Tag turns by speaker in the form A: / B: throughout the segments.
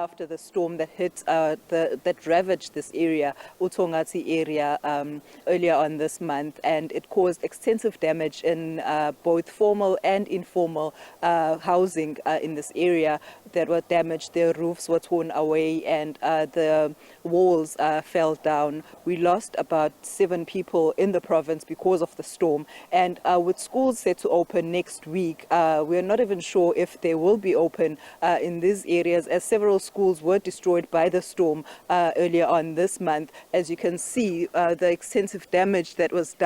A: after the storm that hit, that ravaged this area, oThongathi area, earlier on this month, and it caused extensive damage in both formal and informal housing in this area that were damaged. Their roofs were torn away and the walls fell down. We lost about 7 people in the province because of the storm, and with schools set to open next week, we're not even sure if they will be open in these areas, as several schools were destroyed by the storm earlier on this month. As you can see, the extensive damage that was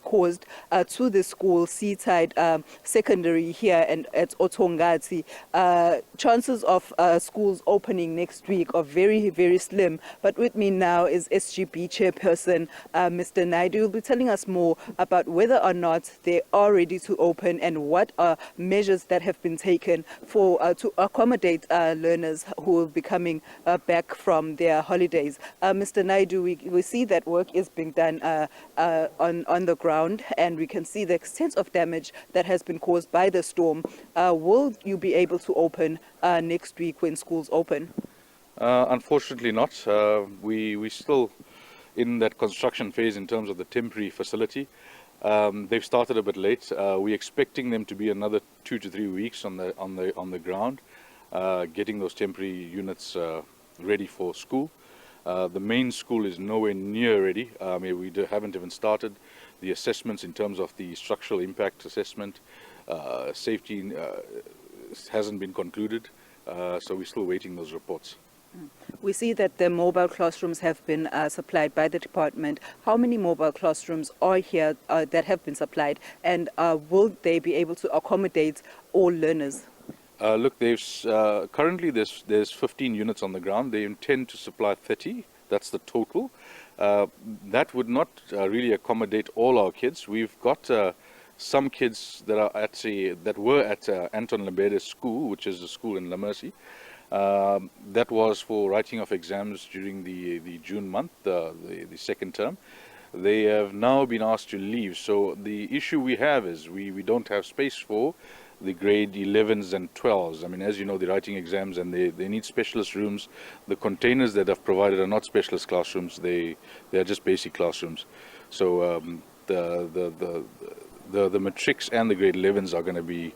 A: caused to the school, Seaside Secondary here and at oThongathi. Chances of schools opening next week are very, very slim. But with me now is SGB Chairperson, Mr. Naidu. Will be telling us more about whether or not they are ready to open and what are measures that have been taken for to accommodate learners who will be coming back from their holidays. Mr. Naidu, we see that work is being done on the ground, and we can see the extent of damage that has been caused by the storm. Will you be able to open next week when schools open?
B: Unfortunately not. We're still in that construction phase in terms of the temporary facility. They've started a bit late. We're expecting them to be another 2 to 3 weeks on the ground, getting those temporary units ready for school. The main school is nowhere near ready. We haven't even started the assessments in terms of the structural impact assessment. Safety hasn't been concluded, so we're still waiting those reports.
A: We see that the mobile classrooms have been supplied by the department. How many mobile classrooms are here that have been supplied, and will they be able to accommodate all learners?
B: Look, currently there's 15 units on the ground. They intend to supply 30. That's the total. That would not really accommodate all our kids. We've got some kids that were at Anton Lembede's school, which is a school in La Mercy. That was for writing of exams during the June month, the second term. They have now been asked to leave. So the issue we have is we don't have space for the grade 11s and 12s. I mean, as you know, they're writing exams and they need specialist rooms. The containers that I've provided are not specialist classrooms. They are just basic classrooms. So the matrics and the grade 11s are going to be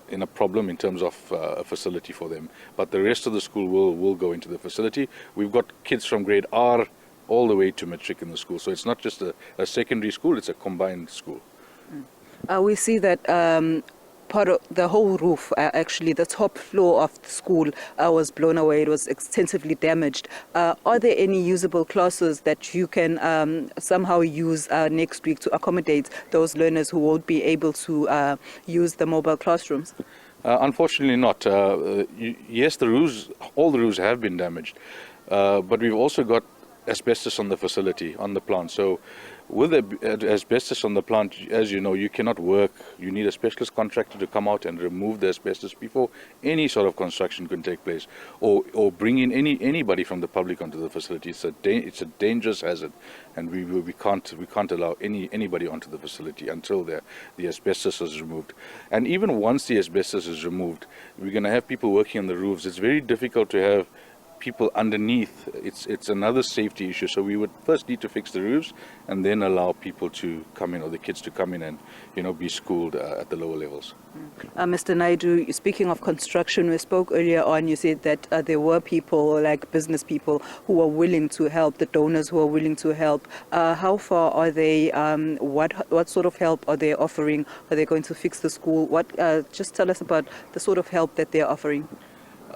B: in a problem in terms of a facility for them. But the rest of the school will go into the facility. We've got kids from grade R all the way to matric in the school. So it's not just a secondary school, it's a combined school.
A: We see that part of the whole roof, actually the top floor of the school was blown away. It was extensively damaged. Are there any usable classes that you can somehow use next week to accommodate those learners who won't be able to use the mobile classrooms?
B: Unfortunately not. Yes, all the roofs have been damaged, but we've also got asbestos on the facility, on the plant. So with asbestos on the plant, as you know, you cannot work. You need a specialist contractor to come out and remove the asbestos before any sort of construction can take place, or bring in anybody from the public onto the facility. It's a dangerous hazard, and we can't allow anybody onto the facility until the asbestos is removed. And even once the asbestos is removed, we're going to have people working on the roofs. It's very difficult to have people underneath. It's another safety issue. So we would first need to fix the roofs and then allow people to come in, or the kids to come in and be schooled at the lower levels.
A: Mr. Naidu, speaking of construction, we spoke earlier on, you said that there were people, like business people, who were willing to help, the donors who are willing to help. How far are they? What sort of help are they offering? Are they going to fix the school? Just tell us about the sort of help that they're offering.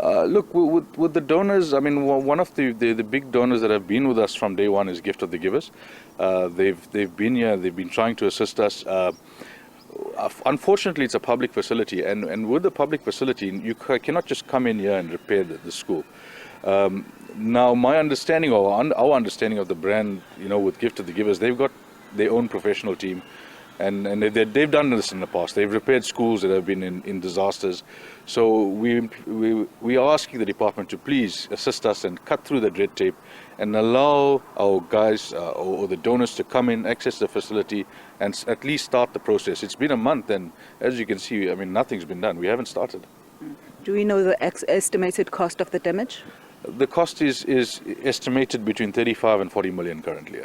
B: Look, with the donors, I mean, one of the big donors that have been with us from day one is Gift of the Givers. They've been here, they've been trying to assist us. Unfortunately, it's a public facility, and with the public facility, you cannot just come in here and repair the school. Now, my understanding, or our understanding of the brand, with Gift of the Givers, they've got their own professional team. And they've done this in the past. They've repaired schools that have been in disasters. So we are asking the department to please assist us and cut through the red tape and allow our guys or the donors to come in, access the facility, and at least start the process. It's been a month, and as you can see, I mean, nothing's been done. We haven't started.
A: Do we know the estimated cost of the damage?
B: The cost is estimated between 35 and 40 million currently.